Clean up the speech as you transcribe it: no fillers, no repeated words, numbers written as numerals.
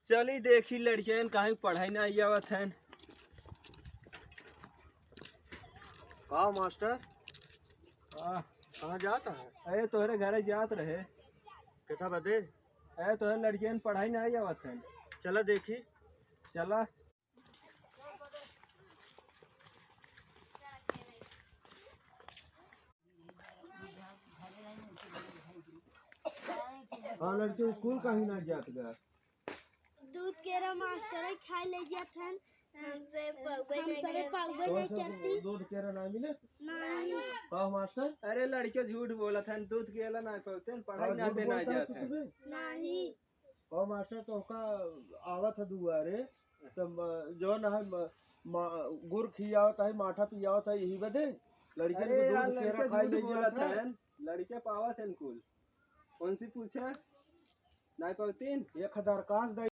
चली देखी लड़कियन कहीं पढ़ाई ना आवत है। का मास्टर कहाँ जाता है? अरे तोहरे घरे जात रहे। कितना बदे? अरे तोहरे लड़कियन पढ़ाई ना आवत है। चला देखी। चला। हाँ लड़के स्कूल कहीं ना जात गया। दूध केरा मास्टर खाई ले जात हन हमसे पगबे नहीं करती। दूध केरा ना मिले नहीं का मास्टर? अरे लड़के झूठ बोलत है, दूध केला ना पौते पढ़ाई ना देना जात है। नहीं का मास्टर तो का आवत है दुआरे तब जो ना गुड़ खियावत है माठा पियावत है यही बदे लड़के अरे यार दूध केरा लड़के खाई झूठ ले बोलत जात है। है, लड़के पावत है कुल। कौन सी पूछे नहीं पौतीन? एक दरखास्त